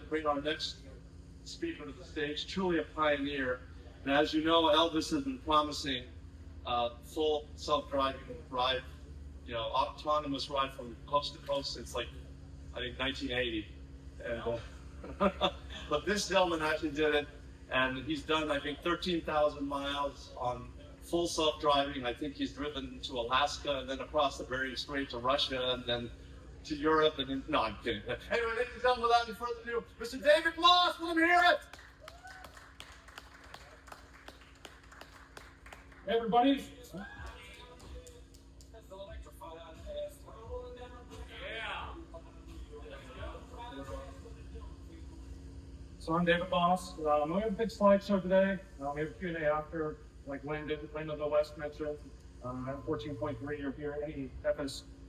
to bring our next speaker to the stage, truly a pioneer. And as you know, Elvis has been promising full self-driving ride, autonomous ride from coast to coast since like, I think 1980. And, but this gentleman actually did it, and he's done, I think, 13,000 miles on full self-driving. I think he's driven to Alaska and then across the Bering Strait to Russia and then to Europe and then, no, I'm kidding. Anyway, ladies and gentlemen, without any further ado, Mr. David Moss, let him hear it! Hey everybody. So I'm David Moss. We have a big slideshow today. We have a Q&A after, like Lynn of the West mentioned. I'm 14.3 or any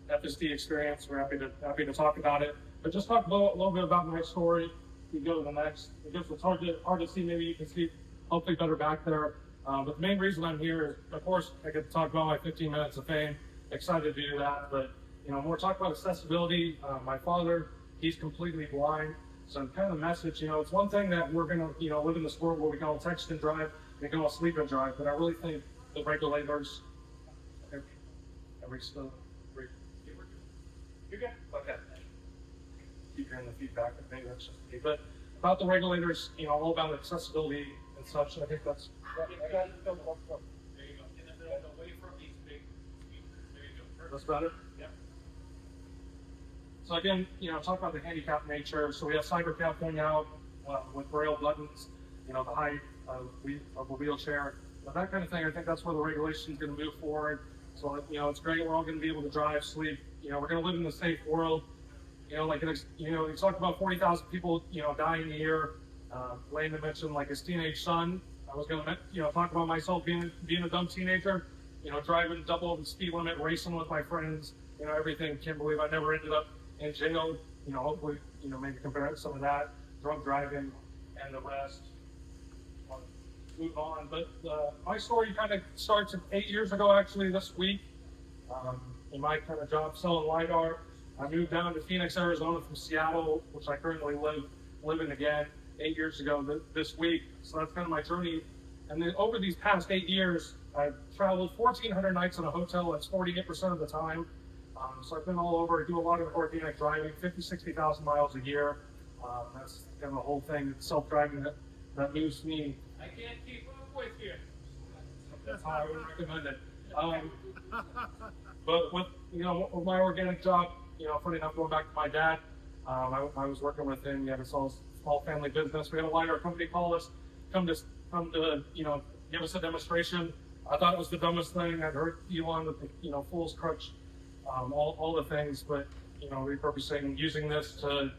FSD experience. We're happy to talk about it. But just talk a little bit about my story. We go to the next. I guess it's hard to see. Maybe you can see hopefully better back there. But the main reason I'm here is, of course, I get to talk about my 15 minutes of fame. Excited to do that. But when we're talking about accessibility, my father, he's completely blind. So kind of the message, it's one thing that we're going to, live in this world where we can all text and drive, we can all sleep and drive. But I really think the regulators. Are we still? You good? Okay. Keep hearing the feedback. Maybe that's just me. But about the regulators, all about accessibility and such. I think that's. There you go. There you go. And then away from these big. There you go. That's better. Yeah. So again, talk about the handicap nature. So we have CyberCab going out with braille buttons. The height of a wheelchair, but that kind of thing. I think that's where the regulation is going to move forward. So it's great. We're all going to be able to drive, sleep. We're going to live in a safe world. You talk about 40,000 people, dying a year. Landon mentioned like his teenage son. I was going to, talk about myself being a dumb teenager. Driving double the speed limit, racing with my friends. Everything. Can't believe I never ended up in jail. Hopefully, maybe compare some of that, drug driving, and the rest. Move on, but my story kind of starts 8 years ago, actually, this week. In my kind of job selling LiDAR, I moved down to Phoenix, Arizona from Seattle, which I currently live in again 8 years ago this week. So that's kind of my journey. And then over these past 8 years, I've traveled 1,400 nights in a hotel. That's 48% of the time. So I've been all over. I do a lot of organic driving, 60,000 miles a year. That's kind of the whole thing, self-driving that moves me. I can't keep up with you. That's how I would recommend it. But with my organic job, funny enough, going back to my dad, I was working with him. He had a small family business. We had a LiDAR company call us, come to give us a demonstration. I thought it was the dumbest thing. I'd heard Elon with the fool's crutch, all the things, but repurposing, using this to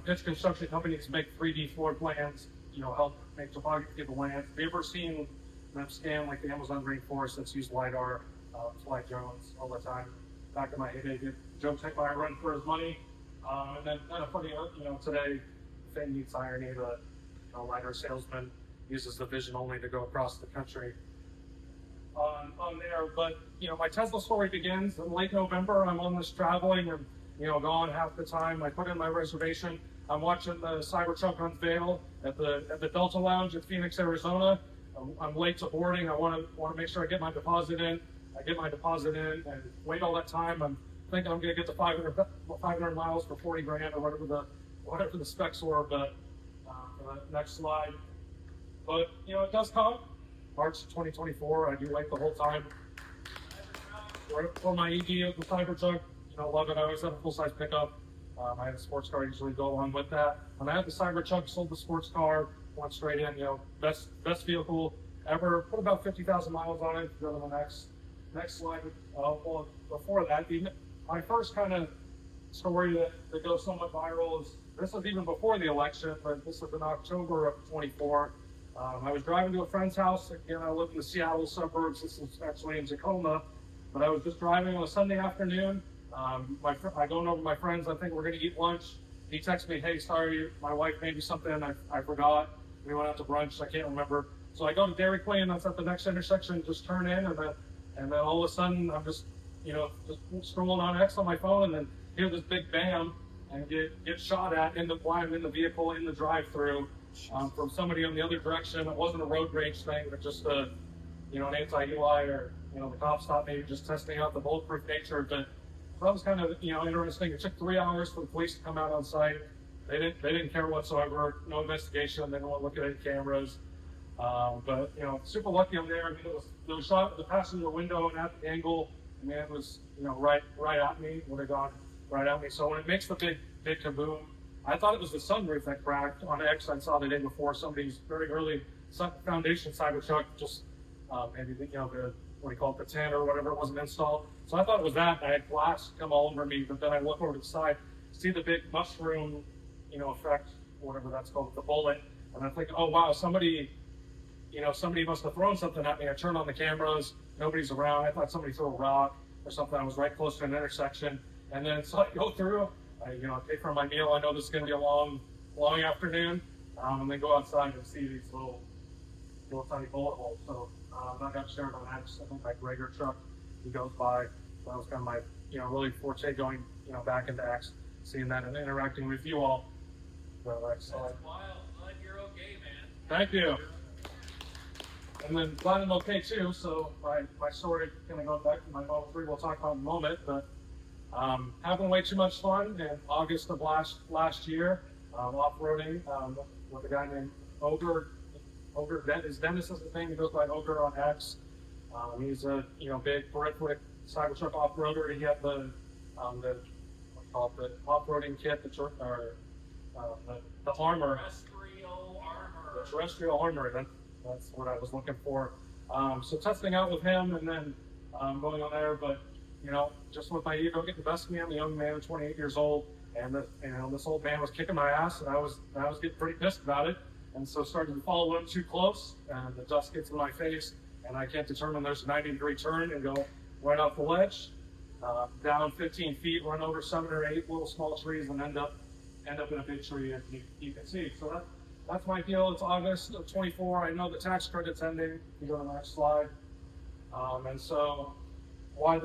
pitch construction companies make 3D floor plans. Help make topography of the land. Have you ever seen them scan like the Amazon rainforest that's used LiDAR, fly drones all the time? Back in my heyday, Joe take my run for his money. And then kind of funny, today, fame meets irony. The LiDAR salesman uses the vision only to go across the country on there. But, my Tesla story begins in late November. I'm on this traveling and, gone half the time. I put in my reservation. I'm watching the Cybertruck unveil at the Delta Lounge in Phoenix, Arizona. I'm late to boarding. I want to make sure I get my deposit in. I get my deposit in and wait all that time. I'm thinking I'm going to get to 500 miles for 40 grand or whatever the specs were. But for the next slide. But it does come March 2024. I do wait the whole time for my EV of the Cybertruck. Love it. I always have a full-size pickup. I had a sports car usually go along with that. When I had the Cybertruck, sold the sports car, went straight in, best vehicle ever. Put about 50,000 miles on it. Go to the next slide. Well, before that, my first kind of story that goes somewhat viral is, this was even before the election, but this was in October of 24. I was driving to a friend's house. Again, I live in the Seattle suburbs. This is actually in Tacoma, but I was just driving on a Sunday afternoon. I go over to my friends. I think we're going to eat lunch. He texts me, "Hey, sorry, my wife made me something. I forgot. We went out to brunch. I can't remember." So I go to Dairy Queen. That's at the next intersection. Just turn in, and then all of a sudden I'm just scrolling on X on my phone, and then hear this big bam, and get shot at while I'm in the vehicle in the drive-through from somebody on the other direction. It wasn't a road rage thing, but just an anti-Eli, or the cops thought maybe just testing out the bulletproof nature of it. So that was kind of interesting. It took 3 hours for the police to come out on site. They didn't care whatsoever. No investigation. They didn't want to look at any cameras. But super lucky I'm there. I mean, it was shot at the passenger window and at the angle. I mean, it was right at me. Would have gone right at me. So when it makes the big kaboom, I thought it was the sunroof that cracked on X. I saw the day before somebody's very early foundation Cybertruck just maybe the what do you call it, the tin or whatever, it wasn't installed. So I thought it was that. I had glass come all over me, but then I look over to the side, see the big mushroom, effect, whatever that's called, the bullet, and I think, oh wow, somebody must have thrown something at me. I turned on the cameras, nobody's around. I thought somebody threw a rock or something. I was right close to an intersection, and then so I go through. I pay for my meal. I know this is going to be a long afternoon, and then go outside and see these little tiny bullet holes. So I got shared on X. I think my Gregor truck, he goes by. So that was kind of my really forte going back into X, seeing that and interacting with you all. So that's wild. Glad you're okay, man. Thank you. And then glad I'm okay too. So my story, kind of going back to my Model 3, we'll talk about in a moment. But having way too much fun in August of last year, off-roading with a guy named Ogre. Dennis is the thing. He goes by Ogre on X. He's a big horrific Cybertruck off-roader. He had the off-roading kit, the armor. Terrestrial armor. The terrestrial armor. That's what I was looking for. So testing out with him, and then going on there. But just with my ego getting the best of me, I'm a young man, 28 years old, and this old man was kicking my ass, and I was getting pretty pissed about it. And so started to follow him too close, and the dust gets in my face, and I can't determine there's a 90-degree turn and go right off the ledge, down 15 feet, run over 7 or 8 little small trees, and end up in a big tree, as you can see. So that's my deal. It's August of 24. I know the tax credit's ending. You go to the next slide. And so why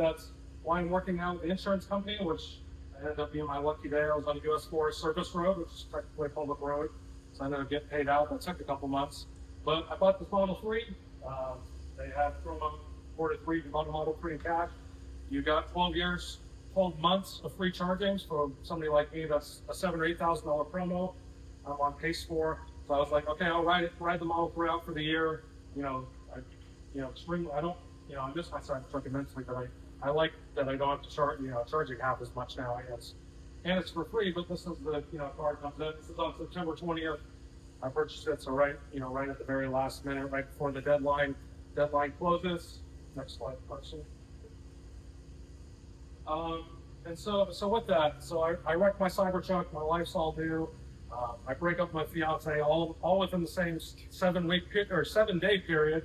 I'm working now with the insurance company, which ended up being my lucky day. I was on a US Forest Service road, which is technically a public road. So I ended up getting paid out. That took a couple months. But I bought this Model 3. They had from quarter 3, you bought a Model 3 in cash. You got 12 months of free chargings from somebody like me. That's a $7,000 or $8,000 promo I'm on pace for. So I was like, okay, I'll ride the Model 3 out for the year. I miss my Cybertruck immensely, but I like that I don't have to charging half as much now, I guess. And it's for free, but this is the, car comes in. This is on September 20th. I purchased it, so right at the very last minute, right before the deadline closes. Next slide, question. And so with that, I wrecked my Cybertruck. My life's all new. I break up with my fiance all within the same 7-day period.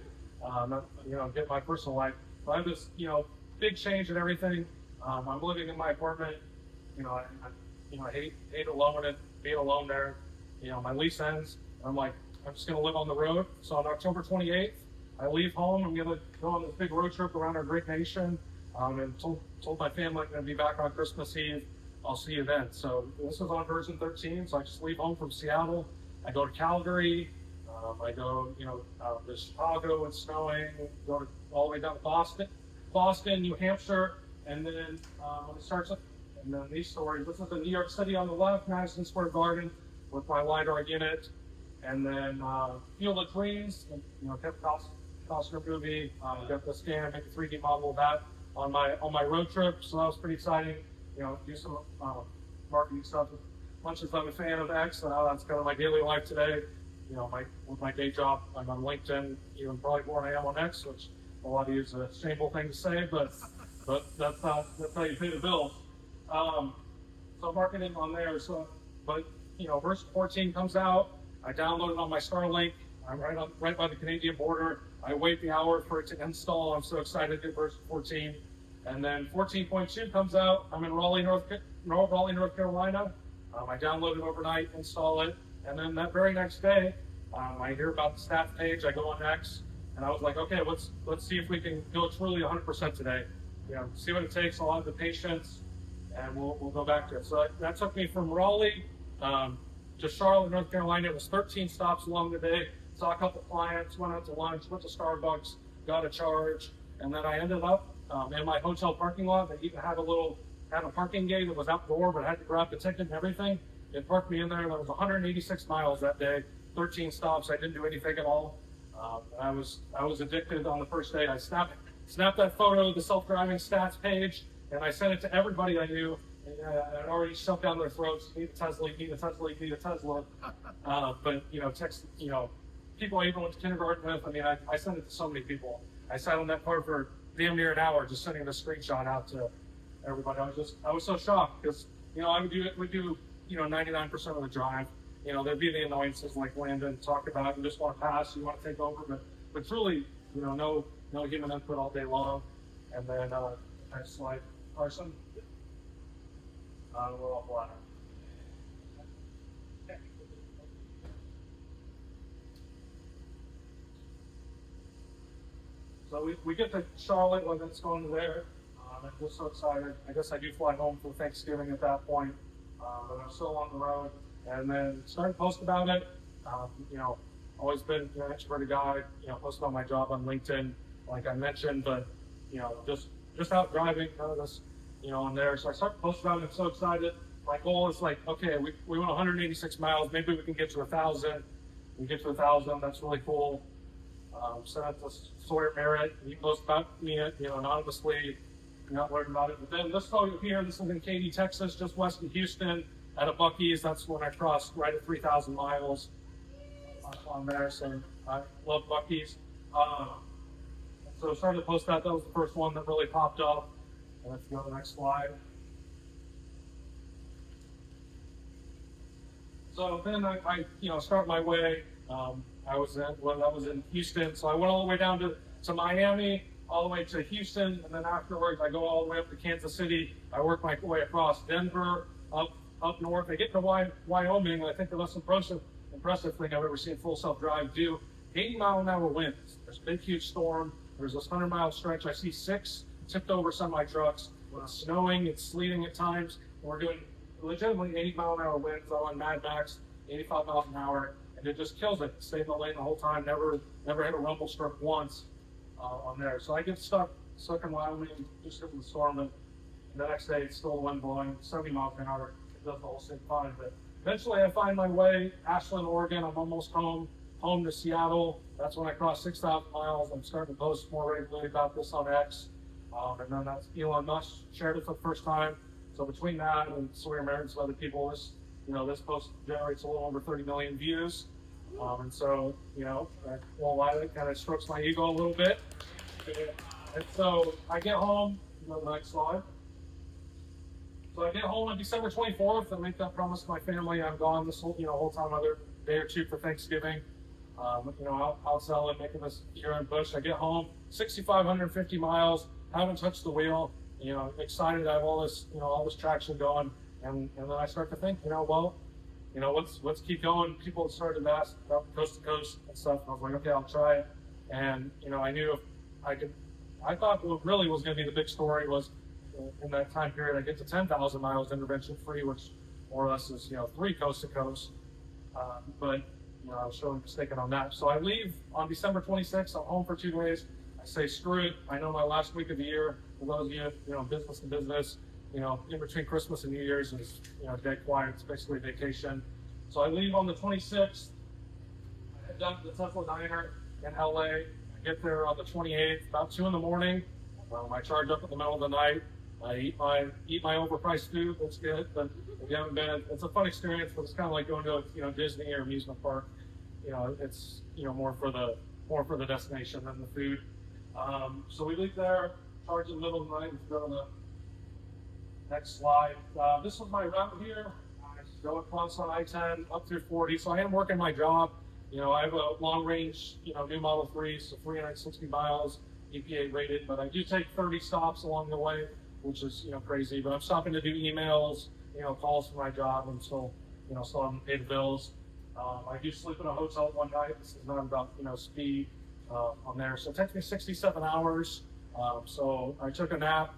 Get my personal life. So I have this, big change in everything. I'm living in my apartment. I hate being alone there. My lease ends. I'm just gonna live on the road. So on October 28th, I leave home. I'm gonna go on this big road trip around our great nation. And told my family I'm gonna be back on Christmas Eve. I'll see you then. So this is on version 13. So I just leave home from Seattle. I go to Calgary. I go, to Chicago. It's snowing. Go all the way down to Boston, New Hampshire, and then when it starts up, and then these stories. This is the New York City on the left, Madison Square Garden, with my LiDAR unit, and then Field of Dreams, kept Costner movie. Got the scan, make a 3D model of that on my road trip. So that was pretty exciting. Do some marketing stuff. As much as I'm a fan of X, that's kind of my daily life today. With my day job, I'm on LinkedIn, even probably more than I am on X, which a lot of you is a shameful thing to say, but that's how you pay the bills. So marketing on there. Version 14 comes out. I download it on my Starlink. I'm right by the Canadian border. I wait the hour for it to install. I'm so excited to get version 14. And then 14.2 comes out. I'm in Raleigh, North Carolina. I download it overnight, install it, and then that very next day, I hear about the stat page. I go on X, and I was like, okay, let's see if we can go truly 100% today. See what it takes. A lot of the patience and we'll go back to it. So that took me from Raleigh to Charlotte, North Carolina. It was 13 stops along the day. Saw a couple clients, went out to lunch, went to Starbucks, got a charge, and then I ended up in my hotel parking lot. They even had a parking gate that was outdoor, but I had to grab the ticket and everything. It parked me in there. That was 186 miles that day, 13 stops. I didn't do anything at all. I was addicted on the first day. I snapped that photo of the self-driving stats page, and I sent it to everybody I knew. And, I'd already shoved down their throats, need a Tesla, need a Tesla, need a Tesla. But, people I even went to kindergarten with, I sent it to so many people. I sat on that car for damn near an hour just sending the screenshot out to everybody. I was so shocked because, we do 99% of the drive. There'd be the annoyances like Landon talked about. You just want to pass, you want to take over, but truly, no human input all day long. And then next slide, Carson. We're all flat. So we get to Charlotte when it's going to there. I'm just so excited. I guess I do fly home for Thanksgiving at that point, but I'm still on the road. And then started to post about it. Always been an extroverted guy. Posted on my job on LinkedIn, like I mentioned, but just out driving, none of this, on there. So I started to post about it. I'm so excited. My goal is like, okay, we went 186 miles. Maybe we can get to 1,000. We get to 1,000. That's really cool. Sent it to Sawyer Merritt. He posted about me, anonymously. Not worried about it. But then this photo here, this is in Katy, Texas, just west of Houston, at a Buc-ee's. That's when I crossed right at 3,000 miles on there. So I love Buc-ee's. So I started to post that. That was the first one that really popped up. Let's go to the next slide. So then I start my way. I was in Houston, so I went all the way down to Miami, all the way to Houston, and then afterwards I go all the way up to Kansas City. I work my way across Denver, up north. I get to Wyoming, and I think the most impressive thing I've ever seen full self-drive do, 80-mile-an-hour winds. There's a big, huge storm. There's this 100-mile stretch. I see 6 tipped over semi-trucks. It's snowing, it's sleeting at times. We're doing legitimately 80-mile-an-hour winds on Mad Max, 85 miles an hour. And it just kills it. Stayed in the lane the whole time. Never hit a rumble strip once on there. So I get stuck in Wyoming just because of the storm. And the next day, it's still the wind blowing 70 miles an hour. It does the whole thing fine. But eventually, I find my way Ashland, Oregon. I'm almost home to Seattle. That's when I cross 6,000 miles. I'm starting to post more regularly about this on X. And then that's Elon Musk shared it for the first time. So between that and Sawyer Merritt and some other people, this post generates a little over 30 million views. And so, I won't lie, that kind of strokes my ego a little bit. And so I get home, the next slide. So I get home on December 24th. I make that promise to my family. I'm gone this whole time, another day or two for Thanksgiving. Out selling, making this year-end push. I get home, 6,550 miles, haven't touched the wheel, excited I have all this traction going. And then I start to think, let's keep going. People started to ask about coast to coast and stuff. And I was like, okay, I'll try it. And, I knew if I could, I thought what really was going to be the big story was in that time period, I get to 10,000 miles intervention free, which more or less is, 3 coast to coast. But, I was surely mistaken on that. So I leave on December 26th. I'm home for 2 days. I say, screw it. I know my last week of the year, for those of you, business to business, in between Christmas and New Year's is, dead quiet. It's basically vacation. So I leave on the 26th. I head down to the Tesla diner in LA. I get there on the 28th, about 2 in the morning. I charge up in the middle of the night. I eat my overpriced food. That's good. But if you haven't been, it's a fun experience. But it's kind of like going to Disney or amusement park. It's more for the destination than the food. So we leave there, charge in the middle of the night. Let's go to the next slide. This was my route here. I go across on I-10 up through 40. So I am working my job. I have a long range, new Model 3, so 360 miles, EPA rated. But I do take 30 stops along the way, which is crazy. But I'm stopping to do emails, calls for my job, and still haven't paid the bills. I do sleep in a hotel one night. This is not about speed on there. So it takes me 67 hours. So I took a nap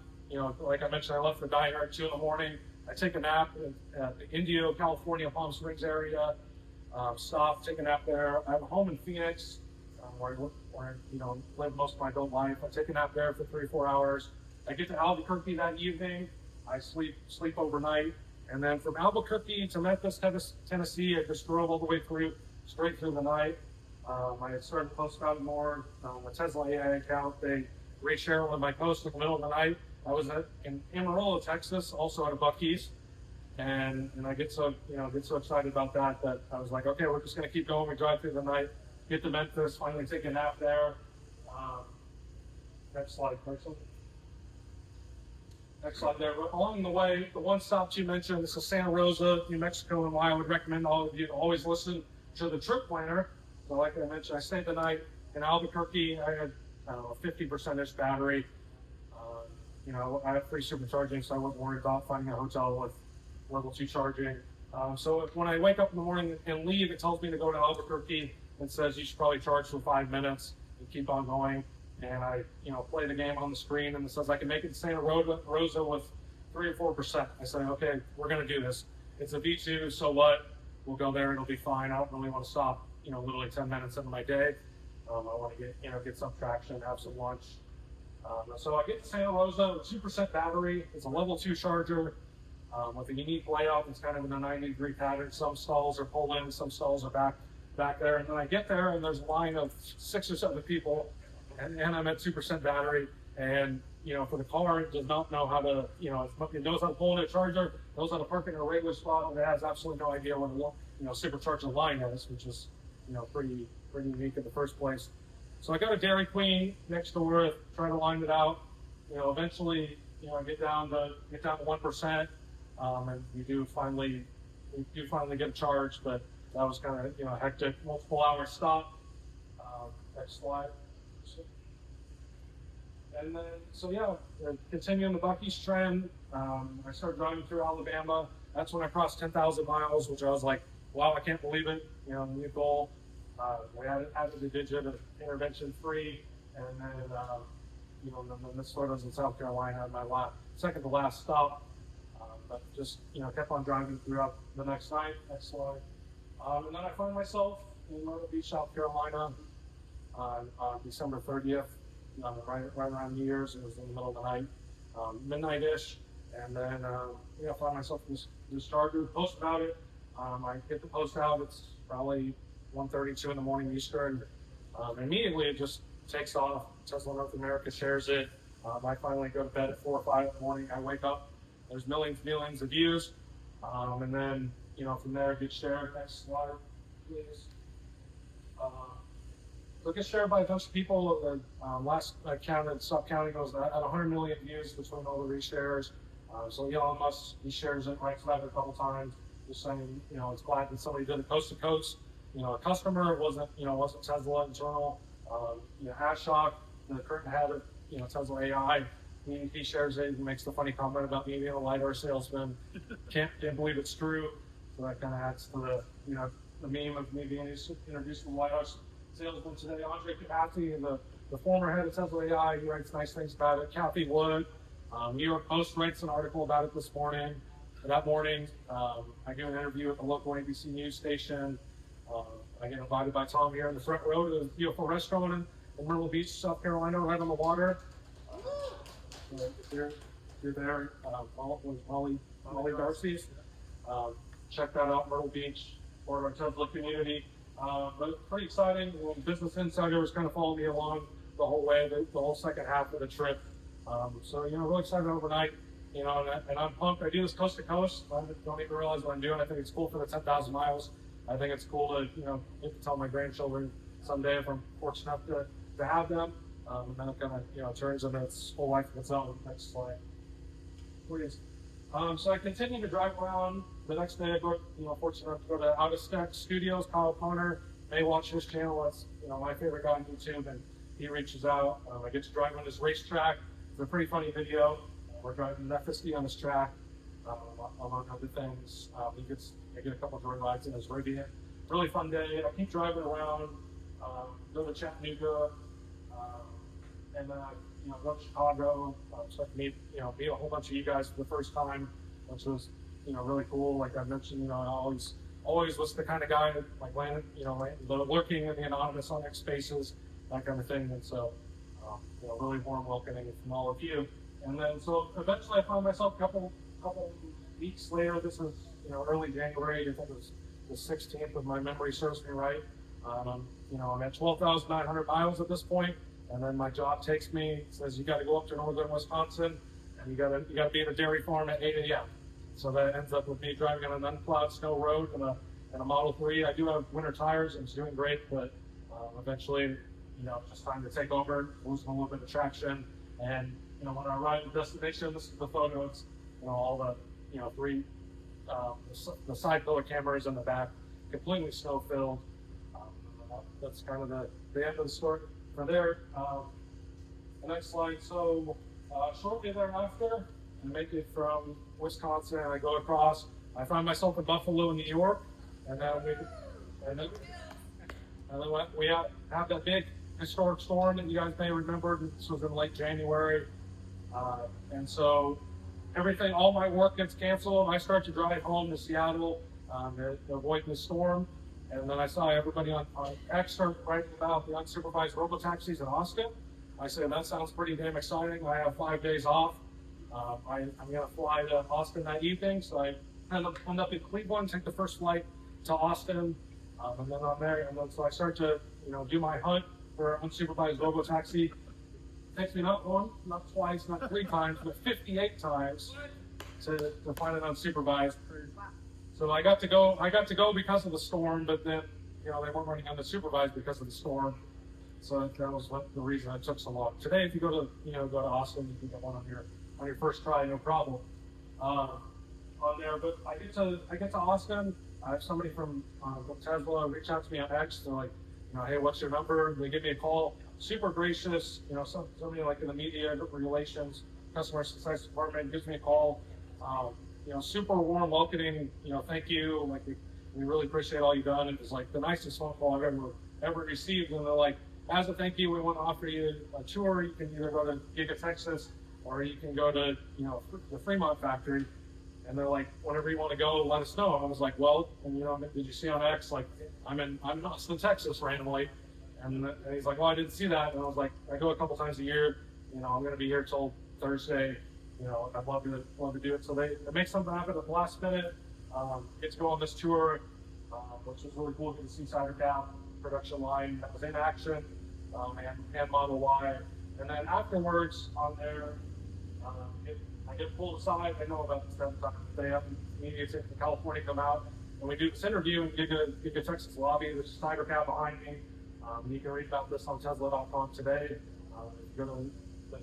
like I mentioned, I left the diner at 2 in the morning. I take a nap at the Indio, California, Palm Springs area. Stop, take a nap there. I have a home in Phoenix, where I live most of my adult life. I take a nap there for 3 or 4 hours. I get to Albuquerque that evening. I sleep overnight, and then from Albuquerque to Memphis, Tennessee, I just drove all the way straight through the night. I had started posting out more the Tesla AI account. They reshare one of my posts in the middle of the night. I was in Amarillo, Texas, also at a Buc-ee's, and I get so excited about that I was like, okay, we're just gonna keep going. We drive through the night, get to Memphis, finally take a nap there. Next slide, person. Next slide there. Along the way, the one stop you mentioned, this is Santa Rosa, New Mexico, and why I would recommend all of you to always listen to the trip planner. So like I mentioned, I stayed the night in Albuquerque. I had a 50%-ish battery. I have free supercharging, so I wasn't worried about finding a hotel with level 2 charging. So when I wake up in the morning and leave, it tells me to go to Albuquerque and says you should probably charge for 5 minutes and keep on going. And I, play the game on the screen, and it says I can make it to Santa Rosa with 3 or 4%. I say, okay, we're going to do this. It's a V2, so what? We'll go there, it'll be fine. I don't really want to stop, literally 10 minutes into my day. I want to get some traction, have some lunch. So I get to Santa Rosa with 2% battery. It's a level 2 charger with a unique layout. It's kind of in a 90-degree pattern. Some stalls are pulled in, some stalls are back there. And then I get there, and there's a line of 6 or 7 people, and I'm at 2% battery. And for the car, it does not know how to, it knows how to pull in a charger, knows how to park in a regular spot, and it has absolutely no idea what supercharger line is, which is pretty unique in the first place. So I go to Dairy Queen next door, try to line it out. Eventually, I get down to 1%, and we do finally get a charge, but that was kind of hectic, multiple hour stop. Next slide. And then continuing the Buc-ee's trend, I started driving through Alabama. That's when I crossed 10,000 miles, which I was like, wow, I can't believe it. New goal. We added the digit of intervention free, and then this sort of in South Carolina, my second to last stop. But just kept on driving throughout the next night. Next slide. And then I find myself in Myrtle Beach, South Carolina, on December 30th, right around New Year's. It was in the middle of the night, midnight-ish, and then I find myself in this charger. Post about it. I get the post out. It's probably 1:32 in the morning Eastern. Immediately it just takes off. Tesla North America shares it. I finally go to bed at 4 or 5 in the morning. I wake up. There's millions of views, and then from there it gets shared. Next slide, please. So it gets shared by a bunch of people. Last I counted, stopped counting, it was at 100 million views between all the reshares. So Elon Musk, he shares it, writes about it a couple times, just saying, it's glad that somebody did it coast to coast. A customer, it wasn't Tesla internal. Ashok, the current head of Tesla AI, he shares it. He makes the funny comment about me being a LiDAR salesman. Can't believe it's true. So that kind of adds to the meme of me being introduced to the LiDAR salesman today. Andre Kapathy, the former head of Tesla AI, he writes nice things about it. Kathy Wood, New York Post writes an article about it this morning. That morning, I do an interview at the local ABC news station. I get invited by Tom here in the front row to a beautiful restaurant in Myrtle Beach, South Carolina, right on the water. If you're there, Molly Darcy's. Check that out, Myrtle Beach, part of our Tesla community. But pretty exciting. Business Insider was kind of following me along the whole way, the whole second half of the trip. So really excited overnight. And I'm pumped. I do this coast to coast. I don't even realize what I'm doing. I think it's cool for the 10,000 miles. I think it's cool to get to tell my grandchildren someday if I'm fortunate enough to have them. And then it kind of turns into its whole life of its own. Next slide, please. So I continue to drive around. The next day I go, fortunate enough to go to Out of Stack Studios. Kyle Conner may watch his channel. That's my favorite guy on YouTube, and he reaches out. I get to drive on his racetrack. It's a pretty funny video. We're driving an FSD on this track, among other things. I get a couple of joy rides in his Rivian. Really fun day. I keep driving around, go to Chattanooga, and then I go to Chicago, so I could meet a whole bunch of you guys for the first time, which was really cool. Like I mentioned, I always was the kind of guy that like landed, lurking in the anonymous on X spaces, that kind of thing. And so, really warm welcoming from all of you. And then so eventually I found myself a couple weeks later. This is early January. I think it was the 16th, if my memory serves me right. I'm at 12,900 miles at this point, and then my job takes me, says you got to go up to northern Wisconsin, and you got to be at a dairy farm at 8 a.m. So that ends up with me driving on an unplowed snow road in a Model 3. I do have winter tires, and it's doing great, but eventually, just time to take over, losing a little bit of traction. And when I arrive at the destination, this is the photos, all the three the side pillar cameras in the back, completely snow filled. That's kind of the end of the story. From there, the next slide. So shortly thereafter, I make it from Wisconsin, and I go across. I find myself in Buffalo, New York, and then we have that big historic storm that you guys may remember. This was in late January, and so all my work gets canceled. I start to drive home to Seattle to avoid the storm. And then I saw everybody on X start writing about the unsupervised robotaxis in Austin. I said, that sounds pretty damn exciting. I have 5 days off. I'm going to fly to Austin that evening. So I end up in Cleveland, take the first flight to Austin. And then I'm there. And then so I start to do my hunt for unsupervised robotaxi. It takes me not one, not twice, not 3 times, but 58 times to find an unsupervised. So I got to go because of the storm, but then they weren't running unsupervised because of the storm. So that was the reason it took so long. Today, if you go to Austin, you can get one on your first try, no problem. On there, but I get to Austin. I have somebody from Tesla reach out to me on X. They're like, hey, what's your number? They give me a call. Super gracious. Somebody like in the media relations, customer success department gives me a call. Super warm, welcoming, thank you. Like, we really appreciate all you've done. It was like the nicest phone call I've ever received. And they're like, as a thank you, we want to offer you a tour. You can either go to Giga Texas, or you can go to, the Fremont factory. And they're like, whenever you want to go, let us know. And I was like, well, did you see on X, like, I'm in Austin, Texas randomly. And he's like, well, I didn't see that. And I was like, I go a couple times a year. I'm going to be here till Thursday. I'd love to do it. So they make something happen at the last minute. Get to go on this tour, which was really cool. Get to see Cider Cap production line that was in action, and Model Y. And then afterwards on there, I get pulled aside. I know about this. They have media from California come out, and we do this interview in Giga Texas lobby. There's Cider Cap behind me. You can read about this on Tesla.com today. If you go to the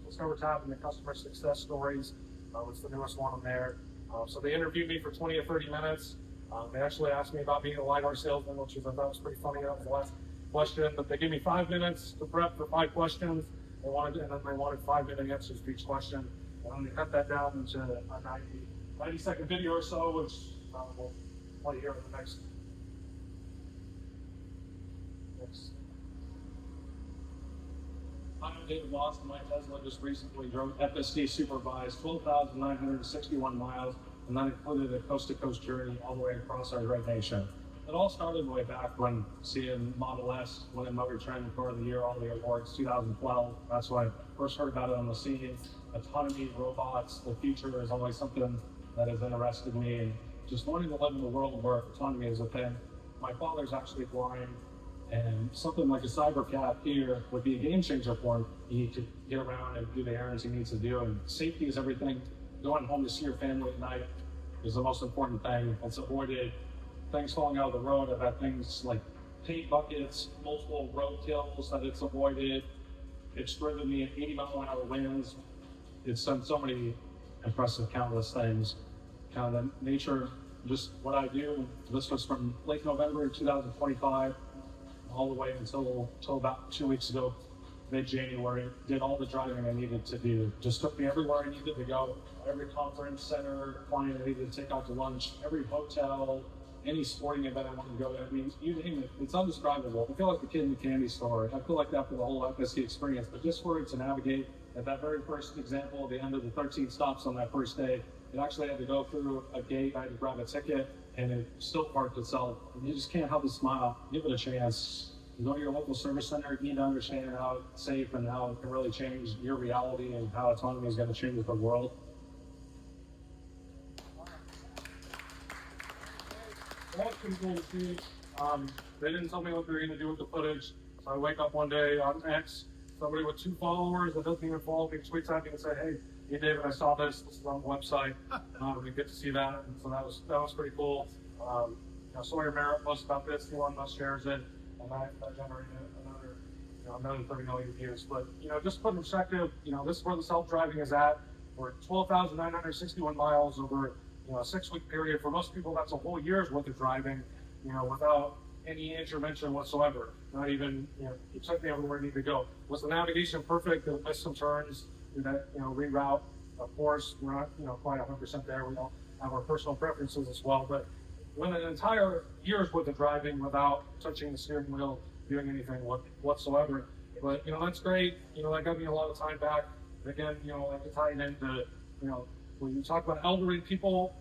Discover tab and the customer success stories, it's the newest one on there. So they interviewed me for 20 or 30 minutes. They actually asked me about being a LiDAR salesman, which I thought was pretty funny. That was the last question. But they gave me 5 minutes to prep for 5 questions. And then they wanted 5-minute answers for each question. And then they cut that down into a 90-second video or so, which we'll play here in the next. I'm David Lawson. My Tesla just recently drove FSD supervised 12,961 miles, and that included a coast-to-coast journey all the way across our great nation. It all started way back when seeing Model S winning Motor Trend Car of the Year, all the awards, 2012. That's when I first heard about it on the scene. Autonomy, robots, the future is always something that has interested me, and just wanting to live in a world where autonomy is a thing. My father's actually blind, and something like a cyber cap here would be a game changer for him. You need to get around and do the errands he needs to do, and safety is everything. Going home to see your family at night is the most important thing. It's avoided things falling out of the road. I've had things like paint buckets, multiple road kills that it's avoided. It's driven me at 80-mile-an-hour winds. It's done so many impressive, countless things. Kind of the nature, just what I do. This was from late November 2025. All the way until about 2 weeks ago, mid-January. Did all the driving I needed to do. Just took me everywhere I needed to go. Every conference center, client I needed to take out to lunch, every hotel, any sporting event I want to go to. I mean, you name it, it's undescribable. I feel like the kid in the candy store. I feel like that for the whole FSD experience. But just for it to navigate at that very first example, the end of the 13 stops on that first day, it actually had to go through a gate. I had to grab a ticket, and it still parked itself. And you just can't help but smile. Give it a chance. You go to your local service center, you need to understand how it's safe and how it can really change your reality and how autonomy is going to change the world. That's pretty cool to see. They didn't tell me what they were going to do with the footage. So I wake up one day on X, somebody with 2 followers that doesn't even follow me tweets at me and say, hey David, I saw this. This is on the website. We get to see that. And so that was pretty cool. Sawyer Merritt posts about this. Elon Musk shares it, and that generated another 30 million views. But just to put in perspective, this is where the self-driving is at. We're at 12,961 miles over a 6-week period. For most people, that's a whole year's worth of driving, without any intervention whatsoever. Not even, you took me everywhere you need to go. Was the navigation perfect? Did it miss some turns? Did that, reroute? Of course, we're not, quite 100% there. We all have our personal preferences as well. But when an entire year's worth of driving without touching the steering wheel, doing anything whatsoever. But, that's great. That got me a lot of time back. Again, like to tie it into, when you talk about elderly people,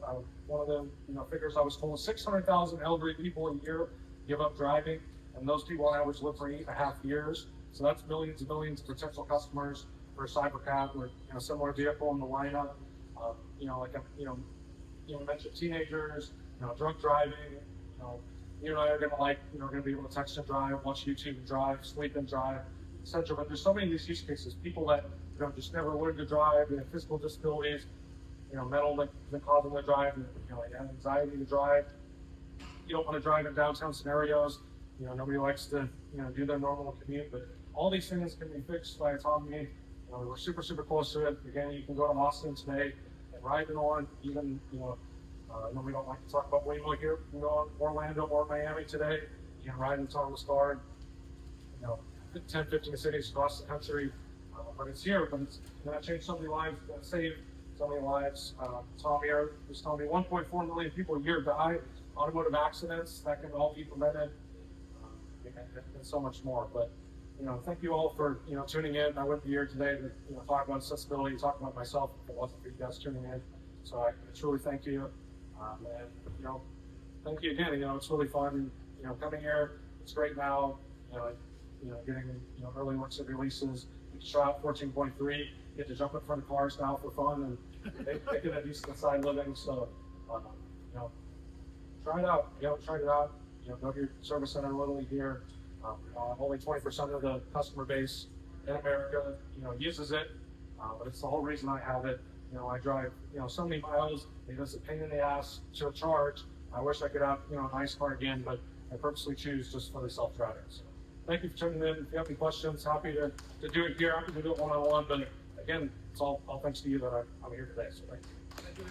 one of the figures I was told, 600,000 elderly people a year give up driving, and those people on average live for 8.5 years. So that's millions and millions of potential customers for Cybercab or similar vehicle in the lineup. Mentioned teenagers, drunk driving. You and I are gonna be able to text and drive, watch YouTube and drive, sleep and drive, etc. But there's so many of these use cases. People that just never learned to drive, they have physical disabilities, mental that cause them to drive, they have anxiety to drive. You don't want to drive in downtown scenarios. Nobody likes to do their normal commute, but all these things can be fixed by autonomy. We're super close to it. Again, you can go to Austin today and ride it on. Even I know we don't like to talk about Waymo here. You can go on Orlando or Miami today. You can ride in autonomous car. 10, 15 cities across the country. But it's here. But it's going to change so many lives. It's going to save so many lives. Tom here was telling me 1.4 million people a year die automotive accidents. That can all be prevented. And so much more. But thank you all for tuning in. I wouldn't be here today to talk about accessibility, talk about myself if it wasn't for you guys tuning in. So I truly thank you. And thank you again. It's really fun. Coming here. It's great now. Getting early works and releases. You can try out 14.3. Get to jump in front of cars now for fun and make it a decent side living. So try it out. If you haven't tried it out, go to your service center literally here. Only 20% of the customer base in America, uses it, but it's the whole reason I have it. I drive, so many miles. It's a pain in the ass to charge. I wish I could have, a nice car again, but I purposely choose just for the self-driving. So thank you for tuning in. If you have any questions, happy to do it here. Happy to do it one-on-one. But again, it's all thanks to you that I'm here today. So thank you.